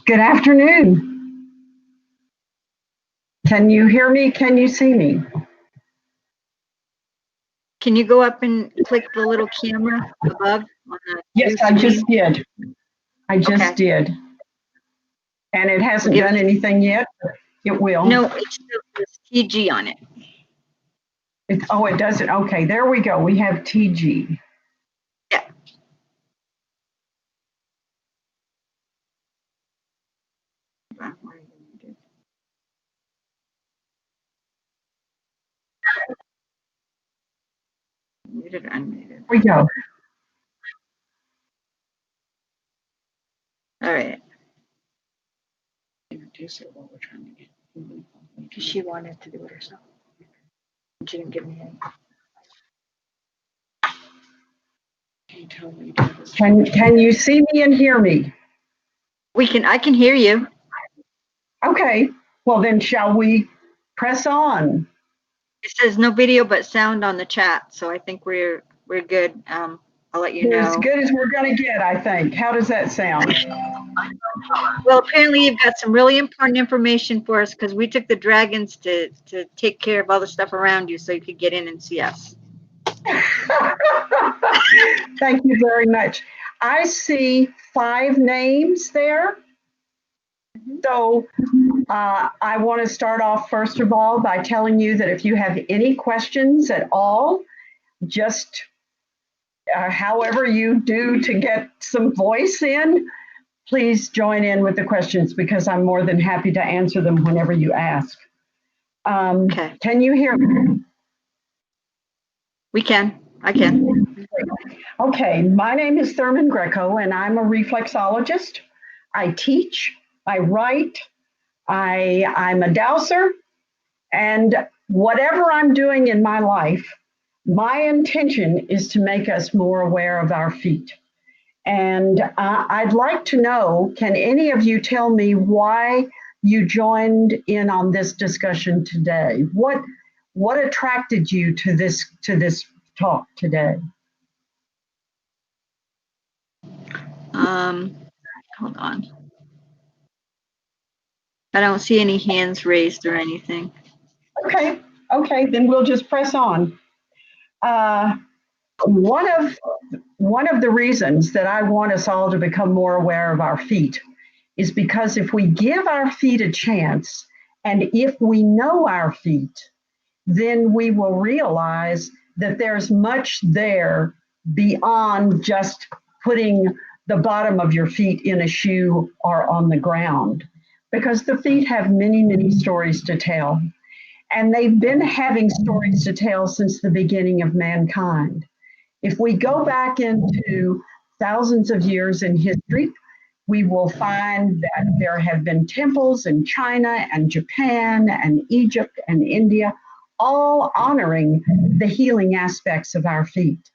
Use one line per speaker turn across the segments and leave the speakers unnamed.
Good afternoon. Can you hear me? Can you see me?
Can you go up and click the little camera above on the
Yes,
view
I just
screen?
did. I just
Okay.
did. And it hasn't
Give
done
me,
anything yet. It will.
no, it still says TG on it.
Oh, it doesn't. Okay, there we go. We have TG.
Yeah. Muted, unmuted.
Here we go.
All right.
Introduce it while we're trying to get.
Because she wanted to do it herself. She didn't give me any.
Can you tell me? Do this?
Can you see me and hear me?
I can hear you.
Okay. Well, then shall we press on?
It says no video but sound on the chat, so I think we're good. I'll let you
We're as
know.
good as we're going to get, I think. How does that sound?
Well, apparently you've got some really important information for us because we took the dragons to take care of all the stuff around you so you could get in and see us.
Thank you very much. I see 5 names there. So I want to start off, first of all, by telling you that if you have any questions at all, just however you do to get some voice in, please join in with the questions because I'm more than happy to answer them whenever you ask.
Okay.
Can you hear me?
We can. I can.
Okay, my name is Thurman Greco, and I'm a reflexologist. I teach, I write, I'm a dowser, and whatever I'm doing in my life, my intention is to make us more aware of our feet. And I'd like to know, can any of you tell me why you joined in on this discussion today? What attracted you to this talk today?
Hold on. I don't see any hands raised or anything.
Okay, then we'll just press on. One of the reasons that I want us all to become more aware of our feet is because if we give our feet a chance, and if we know our feet, then we will realize that there's much there beyond just putting the bottom of your feet in a shoe or on the ground, because the feet have many, many stories to tell. And they've been having stories to tell since the beginning of mankind. If we go back into thousands of years in history, we will find that there have been temples in China and Japan and Egypt and India, all honoring the healing aspects of our feet.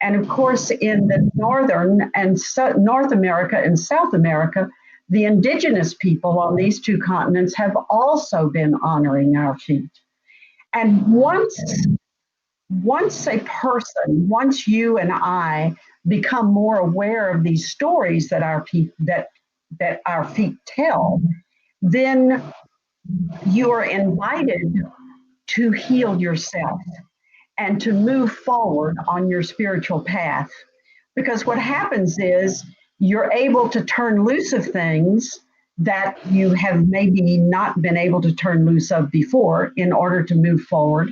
And of course, in the northern and North America and South America, the indigenous people on these 2 continents have also been honoring our feet. And once you and I become more aware of these stories that our feet tell, then you are invited to heal yourself and to move forward on your spiritual path. Because what happens is you're able to turn loose of things that you have maybe not been able to turn loose of before in order to move forward.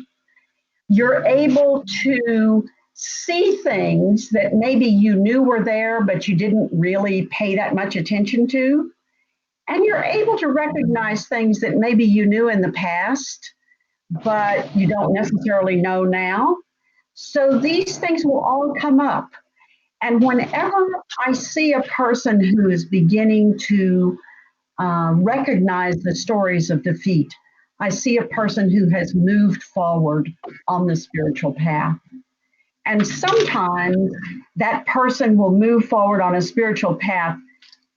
You're able to see things that maybe you knew were there, but you didn't really pay that much attention to. And you're able to recognize things that maybe you knew in the past, but you don't necessarily know now. So these things will all come up. And whenever I see a person who is beginning to recognize the stories of defeat, I see a person who has moved forward on the spiritual path. And sometimes that person will move forward on a spiritual path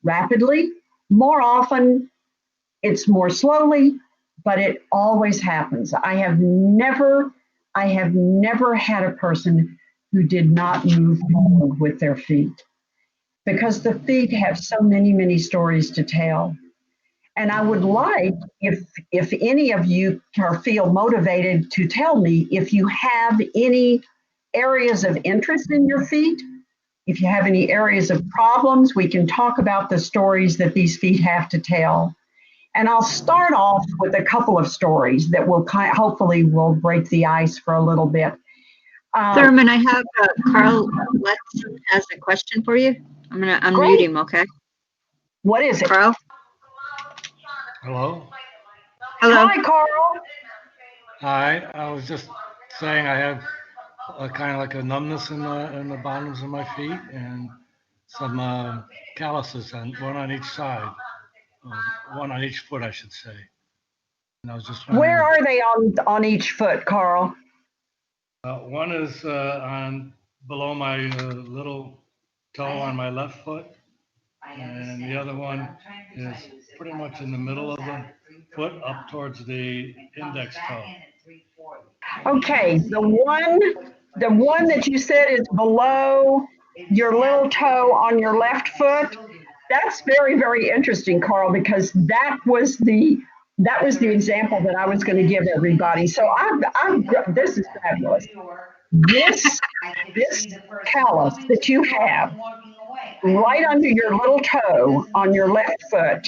rapidly. More often, it's more slowly, but it always happens. I have never had a person who did not move forward with their feet. because the feet have so many, many stories to tell. And I would like if any of you feel motivated to tell me if you have any areas of interest in your feet, if you have any areas of problems, we can talk about the stories that these feet have to tell. And I'll start off with a couple of stories that will hopefully will break the ice for a little bit.
Thurman, I have Carl Letson has a question for you. I'm going to unmute
Great.
him, okay?
What is it?
Carl?
Hello?
Hello?
Hi, Carl.
Hi, I was just saying I have kind of like a numbness in the bottoms of my feet and some calluses one on each side, one on each foot, I should say. And I was just
Where
wondering,
are they on each foot, Carl?
one is on below my little toe on my left foot, and the other one is pretty much in the middle of the foot up towards the index toe.
Okay, the one that you said is below your little toe on your left foot. That's very, very interesting, Carl, because that was the example that I was going to give everybody. So this is fabulous. This this callus that you have right under your little toe on your left foot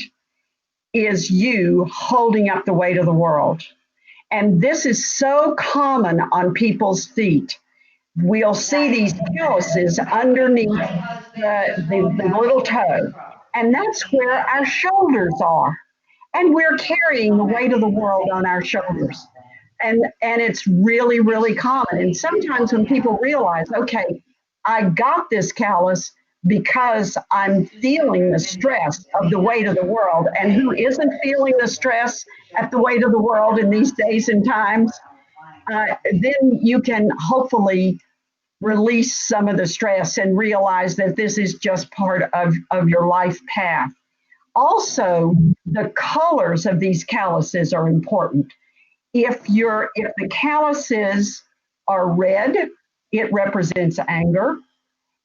is you holding up the weight of the world. And this is so common on people's feet. We'll see these calluses underneath the little toe. And that's where our shoulders are. And we're carrying the weight of the world on our shoulders. And it's really, really common. And sometimes when people realize, okay, I got this callus because I'm feeling the stress of the weight of the world. And who isn't feeling the stress at the weight of the world in these days and times? Then you can hopefully release some of the stress and realize that this is just part of your life path. Also, the colors of these calluses are important. If the calluses are red, it represents anger.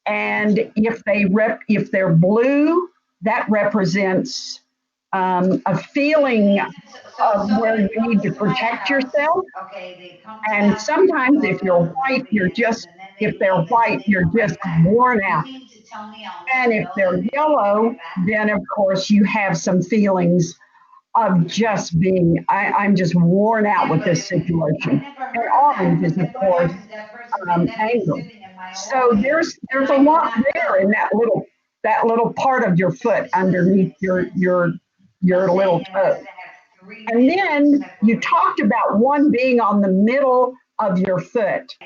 And if they're blue, that represents a feeling of where you need to protect yourself. And sometimes if they're white, you're just worn out. And if they're yellow, then of course you have some feelings of just I'm just worn out with this situation. And orange is, of course, anger. So there's a lot there in that little part of your foot underneath your little toe. And then you talked about one being on the middle of your foot.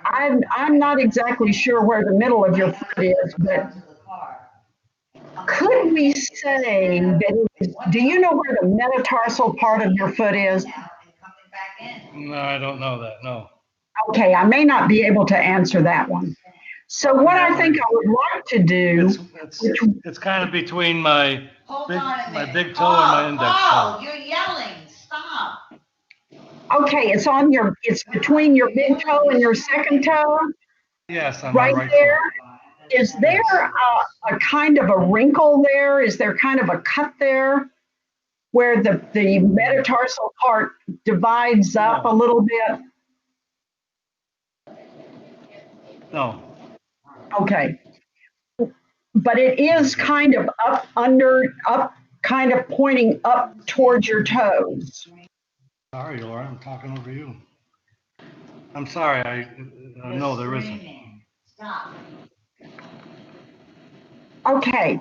I'm not exactly sure where the middle of your foot is, but could we say that do you know where the metatarsal part of your foot is?
No, I don't know that, no.
Okay, I may not be able to answer that one. So what I think I would like to do,
It's kind of between my big toe and my index toe.
You're yelling, stop.
okay, it's between your big toe and your second toe,
Yes, on my
right
right
there.
foot.
Is there
Yes.
a kind of a wrinkle there? Is there kind of a cut there where the metatarsal part divides up a
No,
little bit?
no.
Okay. But it is kind of up, kind of pointing up towards your toes.
Sorry, Laura, I'm talking over you. I'm sorry, no, there isn't.
Stop.
Okay.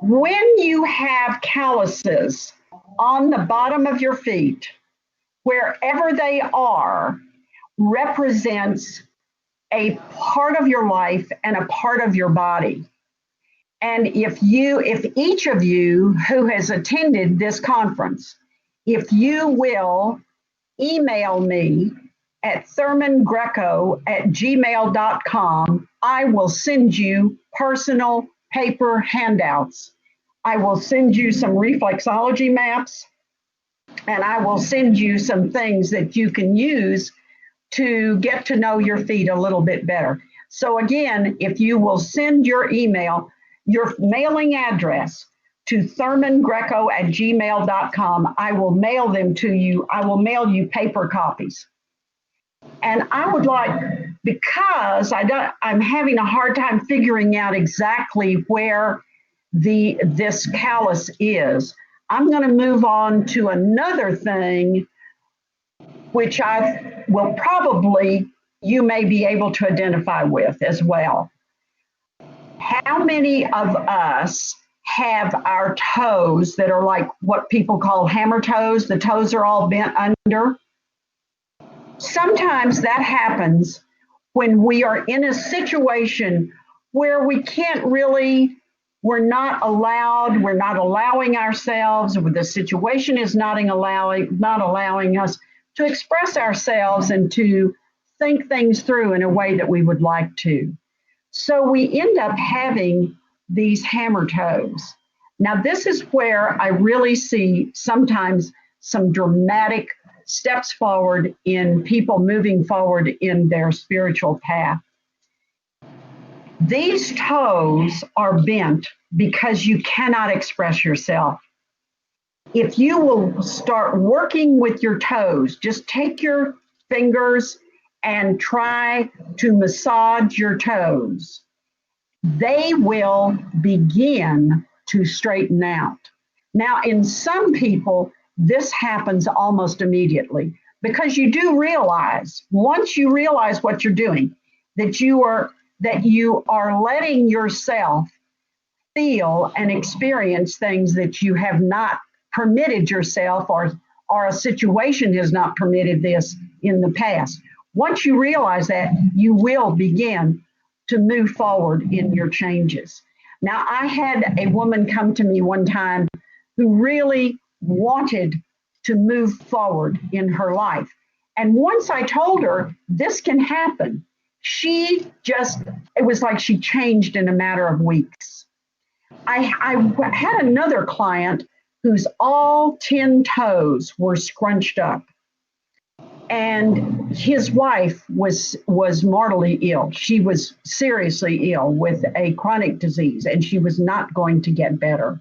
When you have calluses on the bottom of your feet, wherever they are, represents a part of your life and a part of your body. And if each of you who has attended this conference, if you will email me at thurmangreco@gmail.com, I will send you personal paper handouts. I will send you some reflexology maps, and I will send you some things that you can use to get to know your feet a little bit better. So again, if you will send your email, your mailing address to thurmangreco@gmail.com. I will mail them to you. I will mail you paper copies. And I would like, because I'm having a hard time figuring out exactly where this callus is. I'm going to move on to another thing, which I will probably, you may be able to identify with as well. How many of us have our toes that are like what people call hammer toes? The toes are all bent under. Sometimes that happens when we are in a situation where we can't really, we're not allowing ourselves, or the situation is not allowing us to express ourselves and to think things through in a way that we would like to. So we end up having these hammer toes. Now, this is where I really see sometimes some dramatic steps forward in people moving forward in their spiritual path. These toes are bent because you cannot express yourself. If you will start working with your toes, just take your fingers and try to massage your toes, they will begin to straighten out. Now, in some people, this happens almost immediately because you do realize, once you realize what you're doing, that you are letting yourself feel and experience things that you have not permitted yourself, or a situation has not permitted this in the past. Once you realize that, you will begin to move forward in your changes. Now, I had a woman come to me one time who really wanted to move forward in her life. And once I told her this can happen, it was like she changed in a matter of weeks. I had another client whose all 10 toes were scrunched up. And his wife was mortally ill. She was seriously ill with a chronic disease, and she was not going to get better.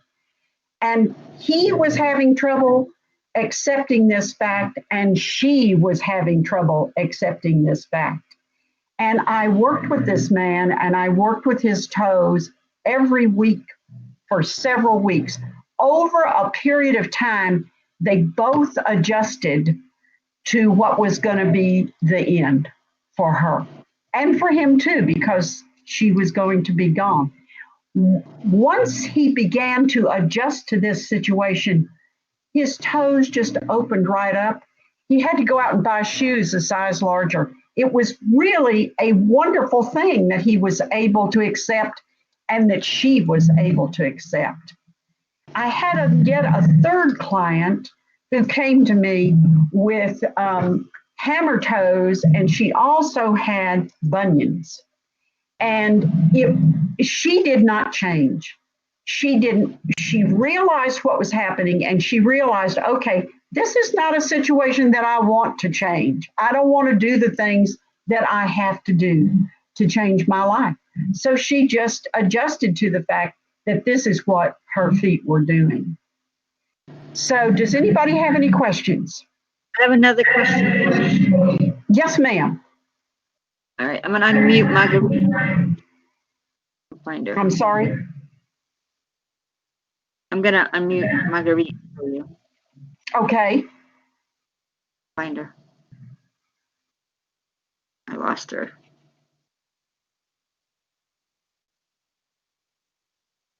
And he was having trouble accepting this fact, and she was having trouble accepting this fact. And I worked with this man, and I worked with his toes every week for several weeks. Over a period of time, they both adjusted to what was going to be the end for her and for him too, because she was going to be gone. Once he began to adjust to this situation, his toes just opened right up. He had to go out and buy shoes a size larger. It was really a wonderful thing that he was able to accept and that she was able to accept. I had yet a third client who came to me with hammer toes, and she also had bunions. And she did not change. She didn't. She realized what was happening, and she realized, okay, this is not a situation that I want to change. I don't want to do the things that I have to do to change my life. So she just adjusted to the fact that this is what her feet were doing. So does anybody have any questions?
I have another question.
Yes, ma'am.
All right, I'm going to unmute Marguerite. Find her.
I'm sorry.
I'm going to unmute Marguerite for you.
Okay.
Find her. I lost her.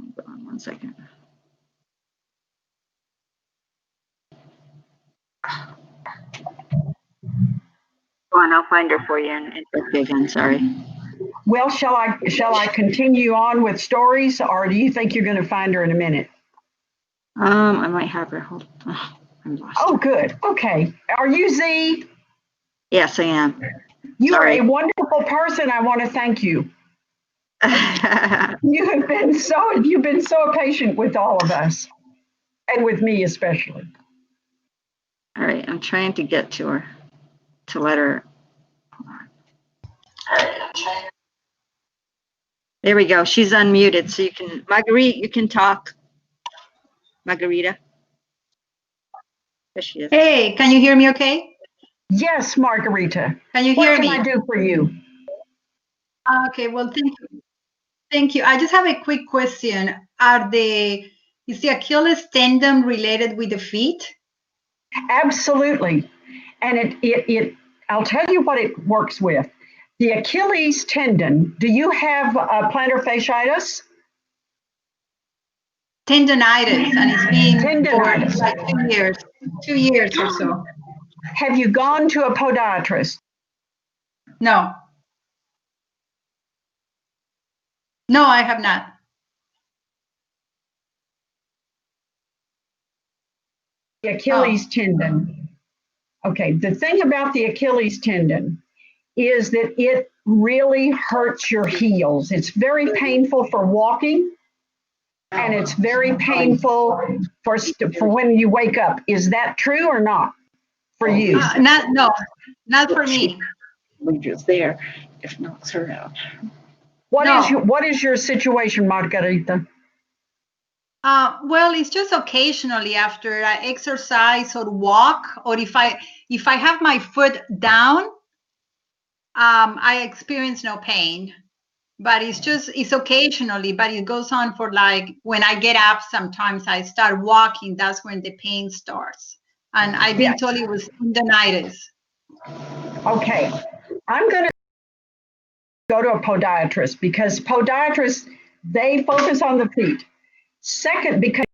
Hold on 1 second. Go on, I'll find her for you and talk to you again. Sorry.
Well, shall I continue on with stories, or do you think you're going to find her in a minute?
I might have her. Hold on. Oh, I'm lost.
Oh, good. Okay. Are you Z?
Yes, I am.
You
Sorry.
are a wonderful person. I want to thank you. You've been so patient with all of us, and with me especially.
All right, I'm trying to get to her to let her. Hold on. There we go. She's unmuted, so you can, Marguerite, you can talk. Margarita. There she is.
Hey, can you hear me okay?
Yes, Margarita.
Can you
What
hear
can
me?
I do for you?
Okay, well, thank you. Thank you. I just have a quick question. Is the Achilles tendon related with the feet?
Absolutely. And I'll tell you what it works with. The Achilles tendon, do you have plantar fasciitis?
Tendonitis, and it's been for
Tendonitis.
like 2 years, 2 years or so.
Have you gone to a podiatrist?
No, no, I have not.
The Achilles tendon. Okay, the thing about the Achilles tendon is that it really hurts your heels. It's very painful for walking, and it's very painful for when you wake up. Is that true or not for you?
Not for me.
Leaders there if knocks her out.
What is your situation, Margarita?
Well, it's just occasionally after I exercise or walk, or if I have my foot down, I experience no pain. But it's occasionally, but it goes on for like when I get up, sometimes I start walking, that's when the pain starts. And I've been told it was tendonitis.
Okay, I'm going to go to a podiatrist because podiatrists, they focus on the feet. Second, because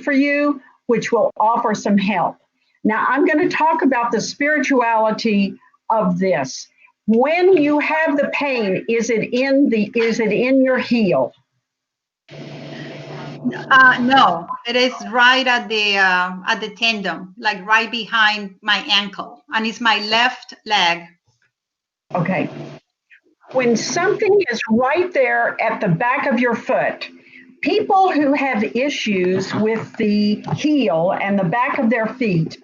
for you, which will offer some help. Now, I'm going to talk about the spirituality of this. When you have the pain, is it in your heel?
No, it is right at the tendon, like right behind my ankle, and it's my left leg.
Okay. When something is right there at the back of your foot, people who have issues with the heel and the back of their feet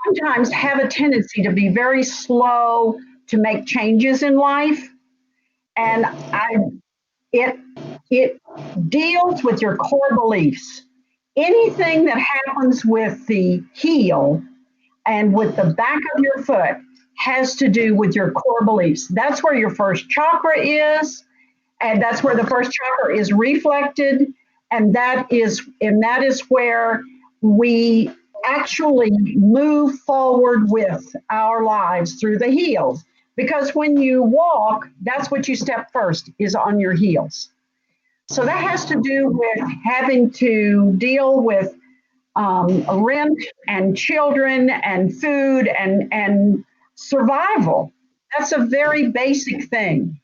sometimes have a tendency to be very slow to make changes in life, and it deals with your core beliefs. Anything that happens with the heel and with the back of your foot has to do with your core beliefs. That's where your first chakra is, and that's where the first chakra is reflected, and that is where we actually move forward with our lives through the heels. Because when you walk, that's what you step first is on your heels. So that has to do with having to deal with rent and children and food and survival. That's a very basic thing.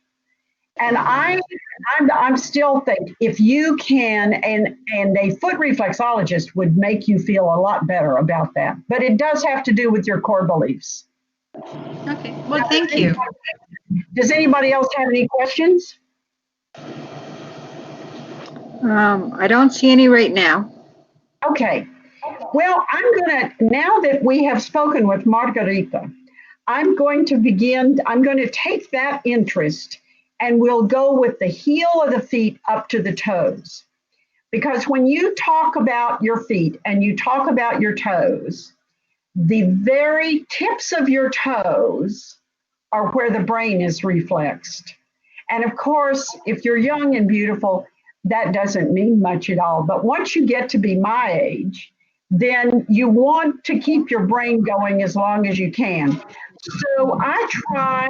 And I'm still think if you can, and a foot reflexologist would make you feel a lot better about that. But it does have to do with your core beliefs.
Okay, well, thank you.
Does anybody else have any questions?
I don't see any right now.
Okay. Well, now that we have spoken with Margarita, I'm going to take that interest and we'll go with the heel of the feet up to the toes. Because when you talk about your feet and you talk about your toes, the very tips of your toes are where the brain is reflexed. And of course, if you're young and beautiful, that doesn't mean much at all. But once you get to be my age, then you want to keep your brain going as long as you can. So I try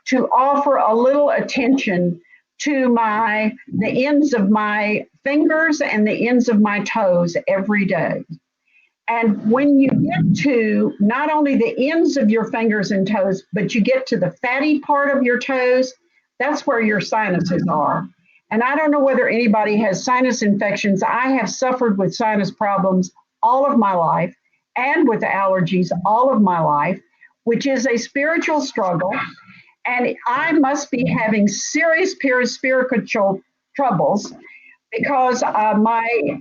to offer a little attention to the ends of my fingers and the ends of my toes every day. And when you get to not only the ends of your fingers and toes, but you get to the fatty part of your toes, that's where your sinuses are. And I don't know whether anybody has sinus infections. I have suffered with sinus problems all of my life and with allergies all of my life, which is a spiritual struggle. And I must be having serious spiritual troubles because my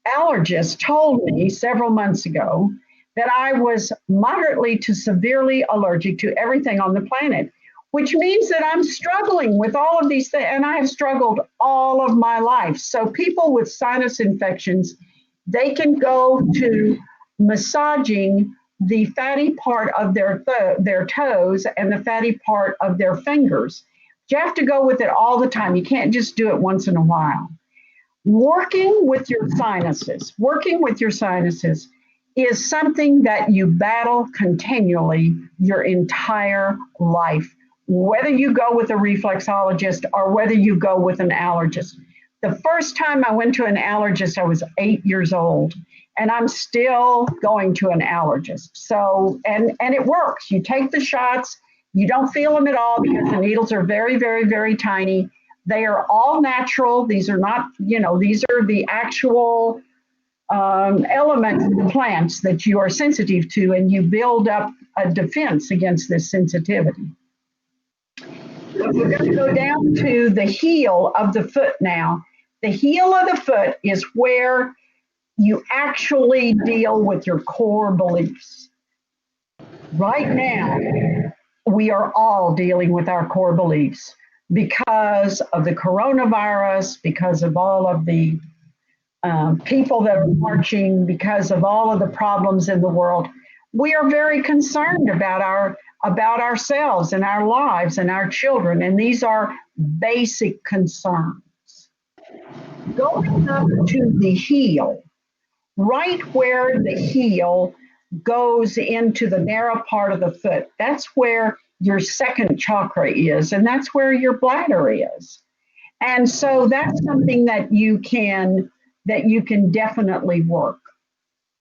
allergist told me several months ago that I was moderately to severely allergic to everything on the planet, which means that I'm struggling with all of these things, and I have struggled all of my life. So people with sinus infections, they can go to massaging the fatty part of their toes and the fatty part of their fingers. You have to go with it all the time. You can't just do it once in a while. Working with your sinuses is something that you battle continually your entire life, whether you go with a reflexologist or whether you go with an allergist. The first time I went to an allergist, I was 8 years old, and I'm still going to an allergist. So, and it works. You take the shots, you don't feel them at all because the needles are very, very, very tiny. They are all natural. These are not, these are the actual elements of the plants that you are sensitive to, and you build up a defense against this sensitivity. We're going to go down to the heel of the foot now. The heel of the foot is where you actually deal with your core beliefs. Right now, we are all dealing with our core beliefs because of the coronavirus, because of all of the people that are marching, because of all of the problems in the world. We are very concerned about ourselves and our lives and our children, and these are basic concerns. Going up to the heel, right where the heel goes into the narrow part of the foot, that's where your second chakra is, and that's where your bladder is. And so that's something that you can definitely work.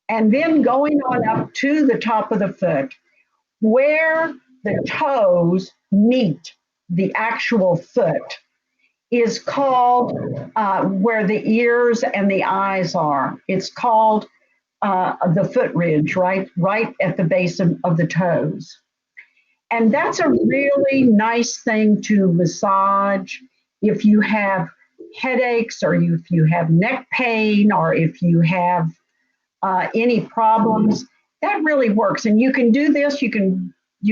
And then going on up to the top of the foot, where the toes meet the actual foot is called where the ears and the eyes are. It's called the foot ridge, right at the base of the toes. And that's a really nice thing to massage if you have headaches or if you have neck pain or if you have any problems. That really works. And you can do this. You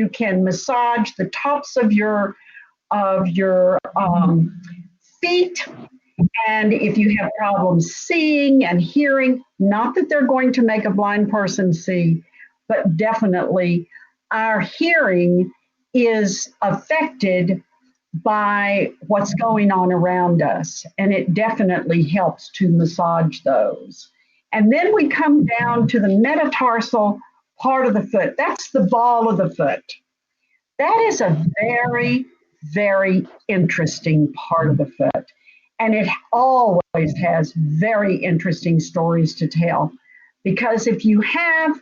can massage the tops of your feet. And if you have problems seeing and hearing, not that they're going to make a blind person see, but definitely our hearing is affected by what's going on around us. And it definitely helps to massage those. And then we come down to the metatarsal part of the foot. That's the ball of the foot. That is a very, very interesting part of the foot. And it always has very interesting stories to tell. Because if you have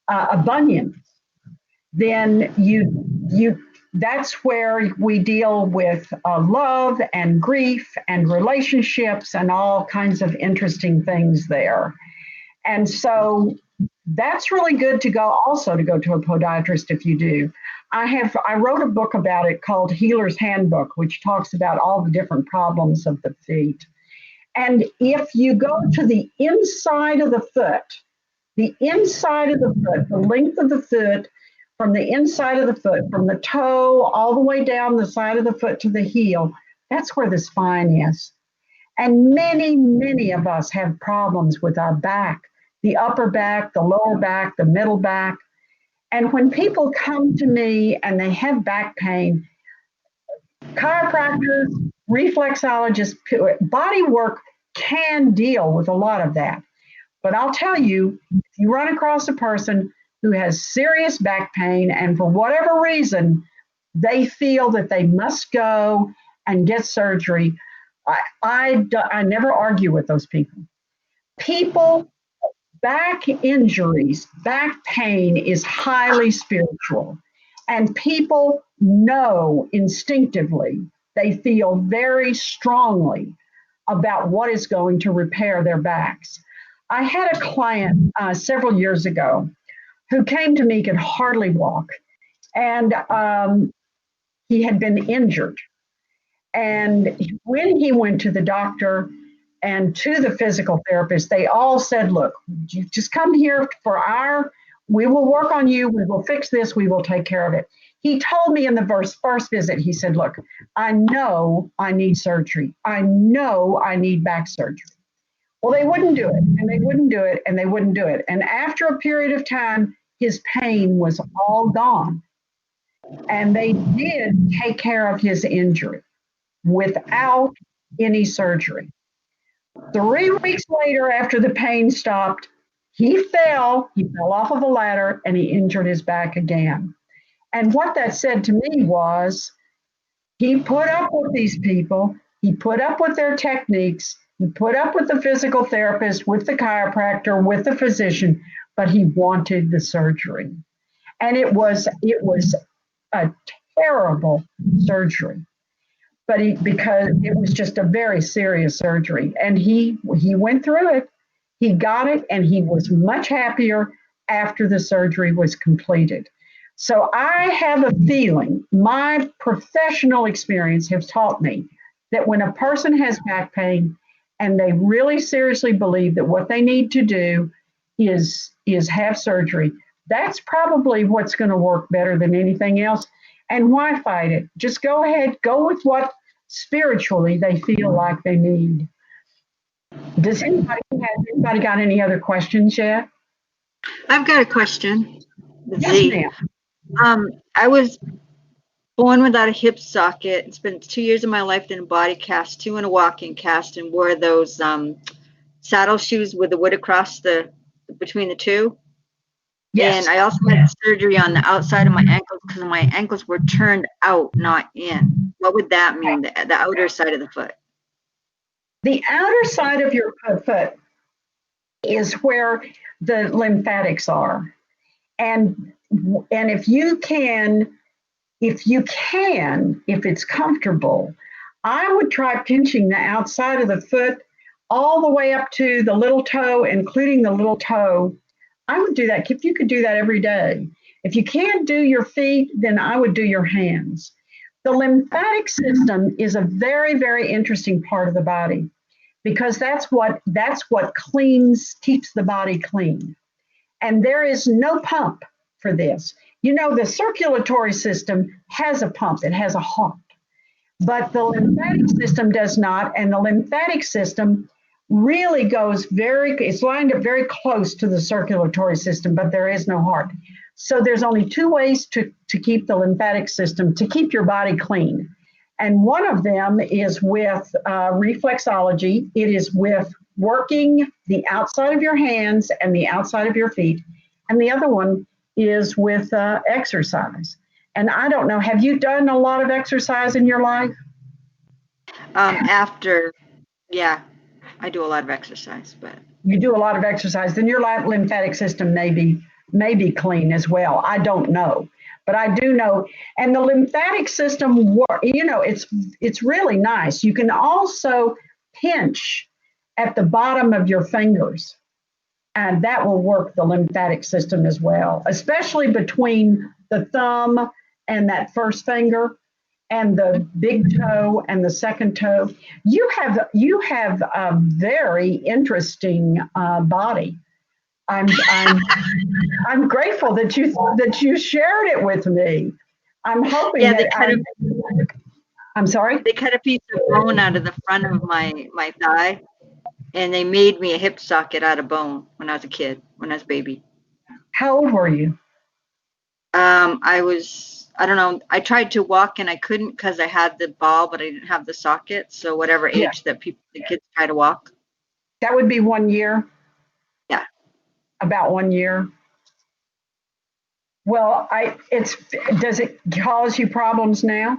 a bunion, then you that's where we deal with love and grief and relationships and all kinds of interesting things there. And so that's really good to go also to go to a podiatrist if you do. I wrote a book about it called Healer's Handbook, which talks about all the different problems of the feet. And if you go to the inside of the foot, the length of the foot, from the inside of the foot, from the toe all the way down the side of the foot to the heel, that's where the spine is. And many, many of us have problems with our back, the upper back, the lower back, the middle back. And when people come to me and they have back pain, chiropractors, reflexologists, body work can deal with a lot of that. But I'll tell you, if you run across a person who has serious back pain and for whatever reason, they feel that they must go and get surgery, I never argue with those people. Back injuries, back pain is highly spiritual. And people know instinctively, they feel very strongly about what is going to repair their backs. I had a client several years ago who came to me, could hardly walk, and he had been injured. And when he went to the doctor, and to the physical therapist, they all said, look, you just come here we will work on you. We will fix this. We will take care of it. He told me in the first visit, he said, look, I know I need surgery. I know I need back surgery. Well, they wouldn't do it, and they wouldn't do it, and they wouldn't do it. And after a period of time, his pain was all gone. And they did take care of his injury without any surgery. 3 weeks later, after the pain stopped, he fell off of a ladder, and he injured his back again. And what that said to me was, he put up with these people, he put up with their techniques, he put up with the physical therapist, with the chiropractor, with the physician, but he wanted the surgery. And it was a terrible surgery, but because it was just a very serious surgery, and he went through it, he got it, and he was much happier after the surgery was completed. So I have a feeling, my professional experience has taught me that when a person has back pain and they really seriously believe that what they need to do is have surgery, that's probably what's going to work better than anything else. And why fight it? Just go ahead, go with what spiritually they feel like they need. Has anybody got any other questions yet?
I've got a question.
Yes,
Z.
ma'am.
I was born without a hip socket. Spent 2 years of my life in a body cast, 2 in a walking cast, and wore those saddle shoes with the wood across between the two.
Yes.
And I also had surgery on the outside of my ankles because my ankles were turned out, not in. What would that mean, the outer side of the foot?
The outer side of your foot is where the lymphatics are. And if it's comfortable, I would try pinching the outside of the foot all the way up to the little toe, including the little toe. I would do that if you could do that every day. If you can't do your feet, then I would do your hands. The lymphatic system is a very, very interesting part of the body because that's what keeps the body clean. And there is no pump for this. You know, the circulatory system has a pump, it has a heart, but the lymphatic system does not. And the lymphatic system really it's lined up very close to the circulatory system, but there is no heart. So there's only 2 ways to keep the lymphatic system, to keep your body clean. And one of them is with reflexology. It is with working the outside of your hands and the outside of your feet. And the other one is with exercise. And I don't know, have you done a lot of exercise in your life?
Yeah, I do a lot of exercise, but
You do a lot of exercise, then your lymphatic system may be clean as well. I don't know, but I do know. And the lymphatic system, it's really nice. You can also pinch at the bottom of your fingers, and that will work the lymphatic system as well, especially between the thumb and that first finger and the big toe and the second toe. You have a very interesting body. I'm grateful that you shared it with me. I'm hoping I'm sorry.
they cut a piece of bone out of the front of my thigh, and they made me a hip socket out of bone when I was a baby.
How old were you?
I don't know, I tried to walk and I couldn't because I had the ball, but I didn't have the socket. So whatever
Yeah,
age the kids try to walk.
that would be 1 year.
Yeah.
About 1 year. Well, does it cause you problems now?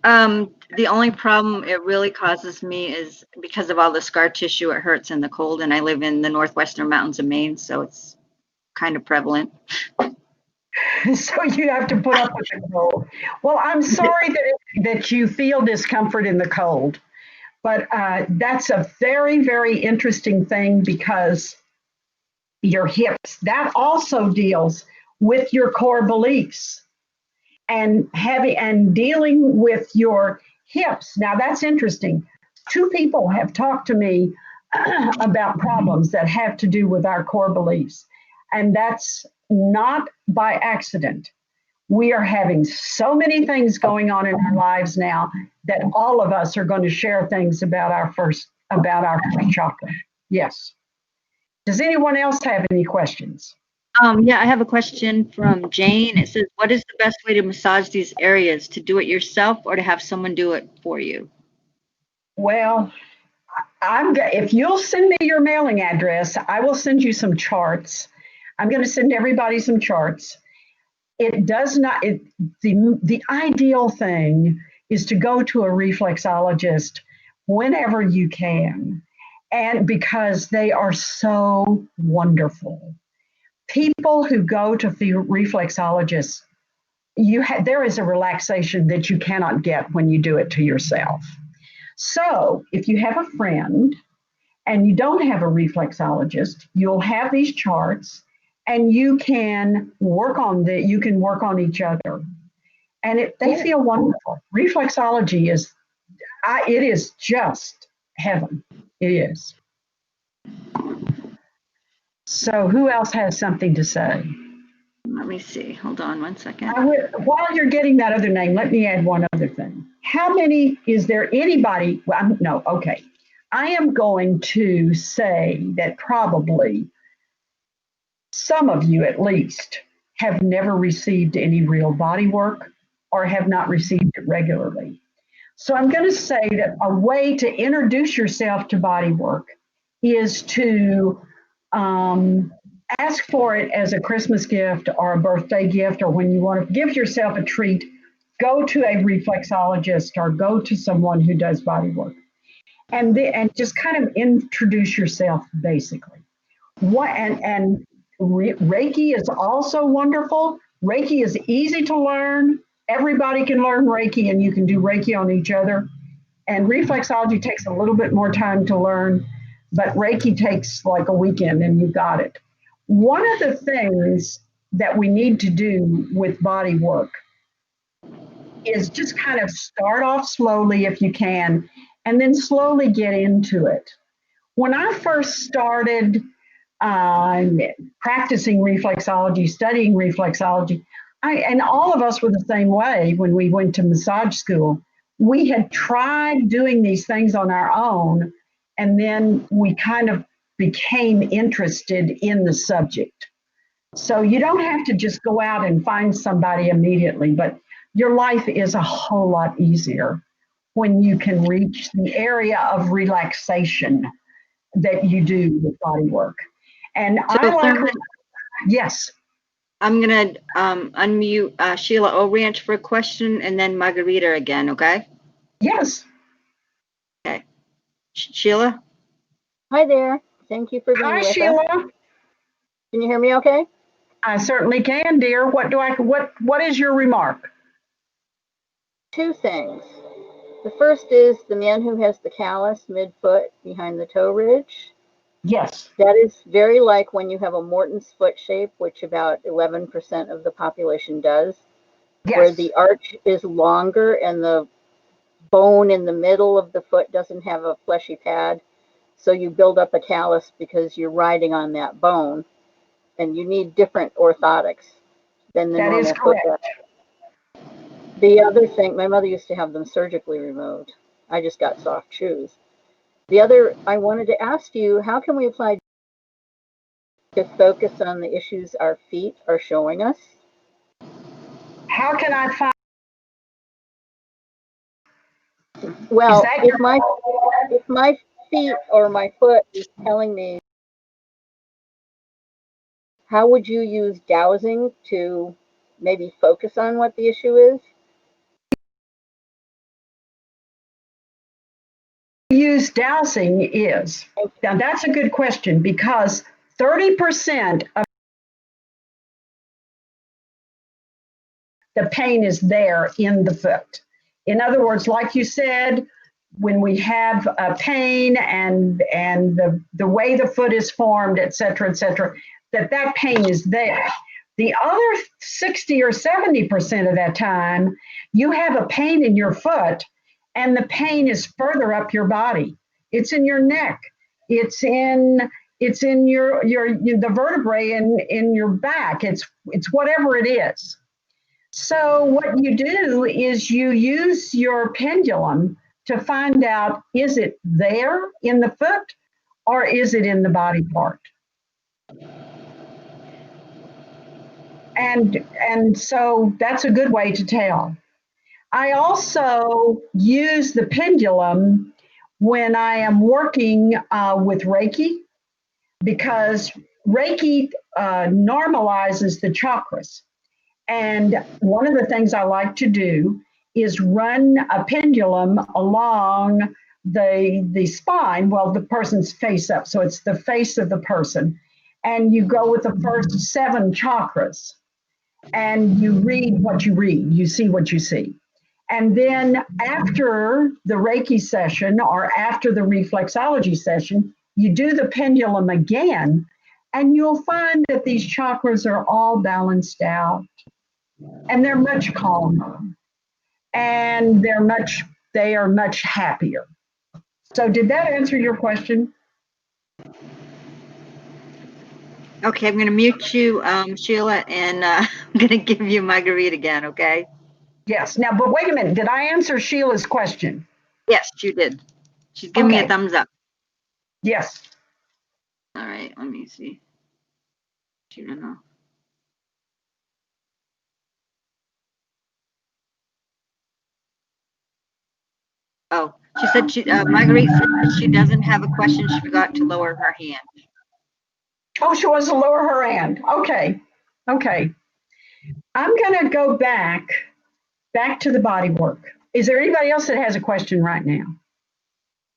The only problem it really causes me is because of all the scar tissue. It hurts in the cold, and I live in the northwestern mountains of Maine, so it's kind of prevalent.
So you have to put up with the cold. Well, I'm sorry that you feel discomfort in the cold, but that's a very, very interesting thing because your hips, that also deals with your core beliefs and dealing with your hips. Now that's interesting. 2 people have talked to me about problems that have to do with our core beliefs. And that's not by accident. We are having so many things going on in our lives now that all of us are going to share things about our first chakra. Yes. Does anyone else have any questions?
Yeah, I have a question from Jane. It says, what is the best way to massage these areas? To do it yourself or to have someone do it for you?
Well, if you'll send me your mailing address, I will send you some charts. I'm going to send everybody some charts. It does not, the ideal thing is to go to a reflexologist whenever you can. And because they are so wonderful. People who go to reflexologists, there is a relaxation that you cannot get when you do it to yourself. So if you have a friend and you don't have a reflexologist, you'll have these charts and you can work on each other. And they feel wonderful. Reflexology it is just heaven. It is. So who else has something to say?
Let me see. Hold on one second.
While you're getting that other name, let me add one other thing. Is there anybody? Well, no, okay. I am going to say that probably some of you at least have never received any real body work or have not received it regularly. So I'm going to say that a way to introduce yourself to body work is to ask for it as a Christmas gift or a birthday gift, or when you want to give yourself a treat, go to a reflexologist or go to someone who does body work, and just kind of introduce yourself basically. Reiki is also wonderful. Reiki is easy to learn. Everybody can learn Reiki, and you can do Reiki on each other. And reflexology takes a little bit more time to learn, but Reiki takes like a weekend and you got it. One of the things that we need to do with body work is just kind of start off slowly if you can, and then slowly get into it. When I first started practicing reflexology, studying reflexology, and all of us were the same way when we went to massage school. We had tried doing these things on our own, and then we kind of became interested in the subject. So you don't have to just go out and find somebody immediately, but your life is a whole lot easier when you can reach the area of relaxation that you do with body work. And
So
I like,
Thurman,
yes,
I'm going to unmute Sheila O. Ranch for a question and then Margarita again, okay?
yes.
Okay. Sheila?
Hi there. Thank you for being
Hi,
with us.
Sheila.
Can you hear me okay?
I certainly can, dear. What is your remark?
2 things. The first is the man who has the callus midfoot behind the toe ridge.
Yes.
That is very like when you have a Morton's foot shape, which about 11% of the population does, where
Yes.
the arch is longer and the bone in the middle of the foot doesn't have a fleshy pad. So you build up a callus because you're riding on that bone, and you need different orthotics than the
That is
normal foot.
correct.
The other thing, my mother used to have them surgically removed. I just got soft shoes. The other, I wanted to ask you, how can we apply to focus on the issues our feet are showing us?
How can I find?
Well, if my feet or my foot is telling me, how would you use dowsing to maybe focus on what the issue is?
Use dowsing is? Now that's a good question because 30% of the pain is there in the foot. In other words, like you said, when we have a pain and the way the foot is formed, et cetera, that pain is there. The other 60 or 70% of that time, you have a pain in your foot and the pain is further up your body. It's in your neck. It's in the vertebrae in your back. It's whatever it is. So what you do is you use your pendulum to find out, is it there in the foot or is it in the body part? And so that's a good way to tell. I also use the pendulum when I am working with Reiki, because Reiki normalizes the chakras. And one of the things I like to do is run a pendulum along the spine, well, the person's face up. So it's the face of the person. And you go with the first 7 chakras and you read what you read, you see what you see. And then after the Reiki session or after the reflexology session, you do the pendulum again, and you'll find that these chakras are all balanced out and they're much calmer and they are much happier. So did that answer your question?
Okay, I'm going to mute you, Sheila, and I'm going to give you Marguerite again, okay?
Yes. Now, but wait a minute. Did I answer Sheila's question?
Yes, you did. She's giving me a
Okay.
thumbs up.
Yes.
All right, let me see. She don't know. Oh, she said Marguerite said that she doesn't have a question. She forgot to lower her hand.
Oh, she wants to lower her hand. Okay. Okay. I'm going to go back to the body work. Is there anybody else that has a question right now?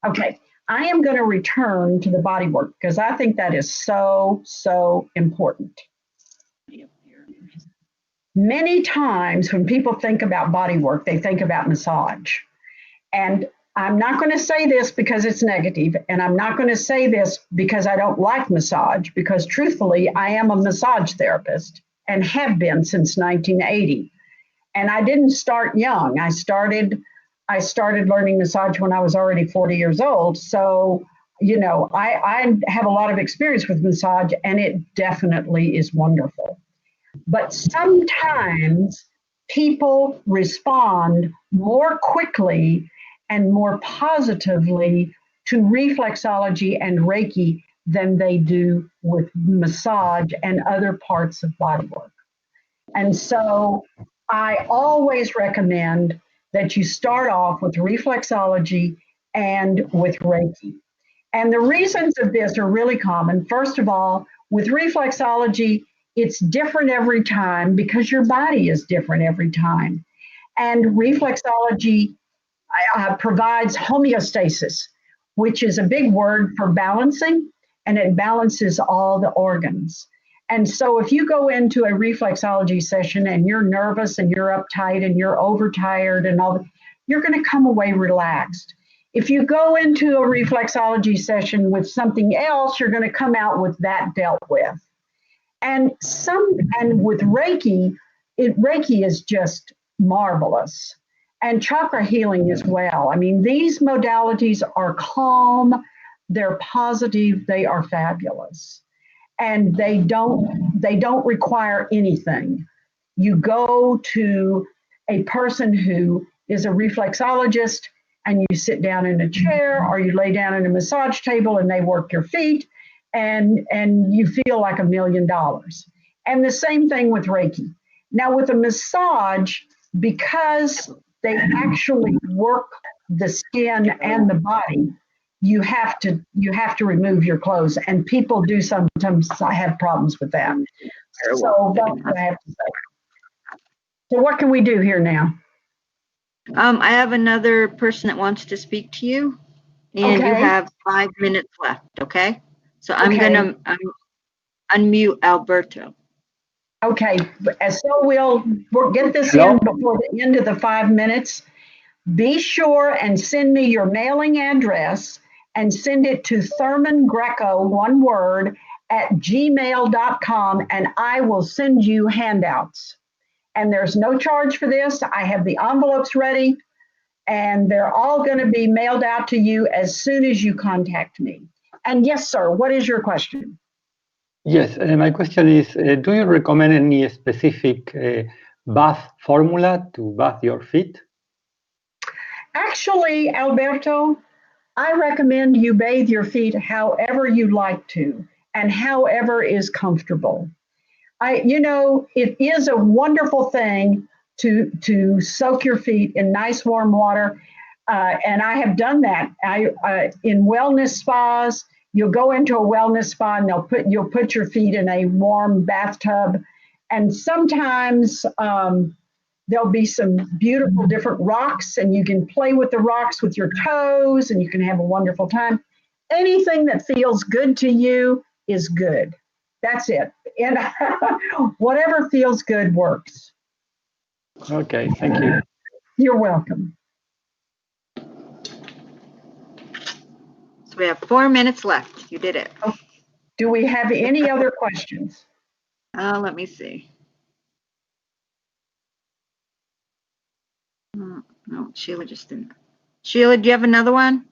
Okay. I am going to return to the body work because I think that is so, so important. Many times when people think about body work, they think about massage. And I'm not going to say this because it's negative, and I'm not going to say this because I don't like massage, because truthfully, I am a massage therapist and have been since 1980. And I didn't start young. I started learning massage when I was already 40 years old. So, I have a lot of experience with massage, and it definitely is wonderful. But sometimes people respond more quickly and more positively to reflexology and Reiki than they do with massage and other parts of bodywork. And so I always recommend that you start off with reflexology and with Reiki. And the reasons of this are really common. First of all, with reflexology, it's different every time because your body is different every time. And reflexology provides homeostasis, which is a big word for balancing, and it balances all the organs. And so if you go into a reflexology session and you're nervous and you're uptight and you're overtired and all, you're going to come away relaxed. If you go into a reflexology session with something else, you're going to come out with that dealt with. And with Reiki, Reiki is just marvelous. And chakra healing as well. I mean, these modalities are calm, they're positive, they are fabulous. And they don't require anything. You go to a person who is a reflexologist and you sit down in a chair or you lay down in a massage table and they work your feet and you feel like $1 million. And the same thing with Reiki. Now with a massage, because they actually work the skin and the body, you have to remove your clothes, and people do sometimes have problems with that. So that's what I have to say. So what can we do here now?
I have another person that wants to speak to you, and you
Okay.
have 5 minutes left, okay? So I'm
Okay.
going to unmute Alberto.
Okay, so we'll get this
Hello?
in before the end of the 5 minutes. Be sure and send me your mailing address and send it to Thurman Greco, one word, at gmail.com, and I will send you handouts. And there's no charge for this. I have the envelopes ready, and they're all going to be mailed out to you as soon as you contact me. And yes, sir, what is your question?
Yes, my question is, do you recommend any specific bath formula to bath your feet?
Actually, Alberto, I recommend you bathe your feet however you like to and however is comfortable. It is a wonderful thing to soak your feet in nice warm water, and I have done that. In wellness spas, you'll go into a wellness spa and you'll put your feet in a warm bathtub, and sometimes there'll be some beautiful different rocks, and you can play with the rocks with your toes, and you can have a wonderful time. Anything that feels good to you is good. That's it. And whatever feels good works.
Okay, thank you.
You're welcome.
So we have 4 minutes left. You did it.
Do we have any other questions?
Let me see. No, Sheila just didn't. Sheila, do you have another one?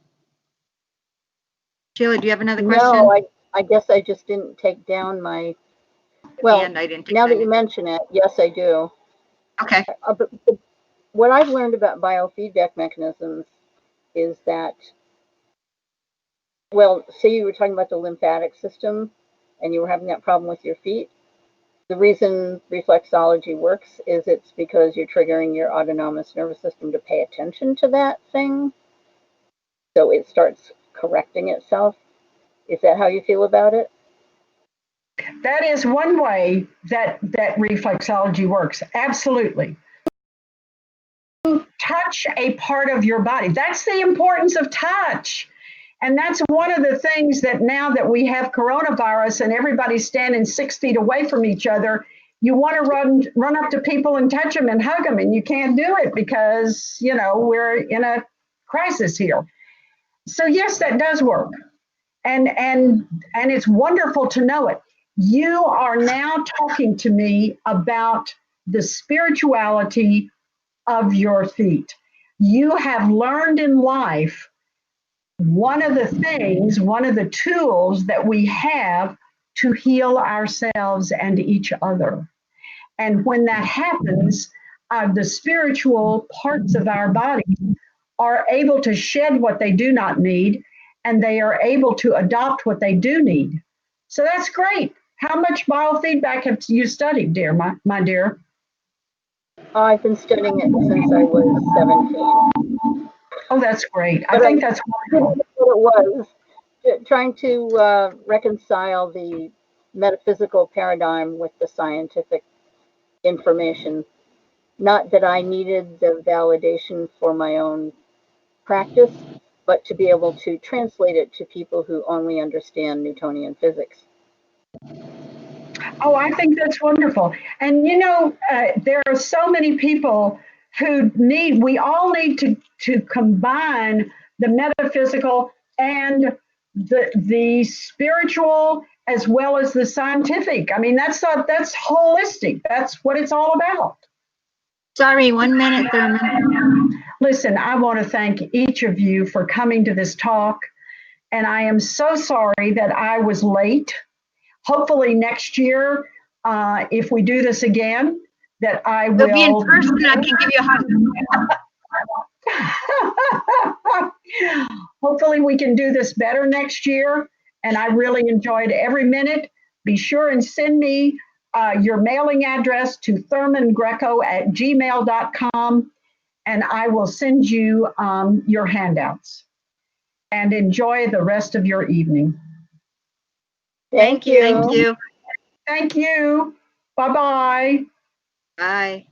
Sheila, do you have another question?
No, I guess I just didn't take down my, well,
And I didn't take
now that
mine.
you mention it, yes, I do.
Okay.
But what I've learned about biofeedback mechanisms is that, well, say you were talking about the lymphatic system and you were having that problem with your feet. The reason reflexology works is it's because you're triggering your autonomous nervous system to pay attention to that thing. So it starts correcting itself. Is that how you feel about it?
That is one way that reflexology works. Absolutely. Touch a part of your body. That's the importance of touch. And that's one of the things that now that we have coronavirus and everybody's standing 6 feet away from each other, you want to run up to people and touch them and hug them, and you can't do it because, we're in a crisis here. So yes, that does work. And it's wonderful to know it. You are now talking to me about the spirituality of your feet. You have learned in life one of the tools that we have to heal ourselves and each other. And when that happens, the spiritual parts of our body are able to shed what they do not need, and they are able to adopt what they do need. So that's great. How much biofeedback have you studied, dear, my dear?
I've been studying it since I was 17.
Oh, that's great.
But
I think that's wonderful.
what it was, trying to reconcile the metaphysical paradigm with the scientific information. Not that I needed the validation for my own practice, but to be able to translate it to people who only understand Newtonian physics.
Oh, I think that's wonderful. And there are so many people who we all need to combine the metaphysical and the spiritual as well as the scientific. I mean, that's holistic. That's what it's all about.
Sorry, 1 minute, Thurman.
Listen, I want to thank each of you for coming to this talk. And I am so sorry that I was late. Hopefully next year, if we do this again, that I will.
You'll be in person. I can give you a hug.
Hopefully we can do this better next year. And I really enjoyed every minute. Be sure and send me your mailing address to thurmangreco@gmail.com, and I will send you your handouts. And enjoy the rest of your evening.
Thank you.
Thank you.
Thank you. Bye-bye.
Bye.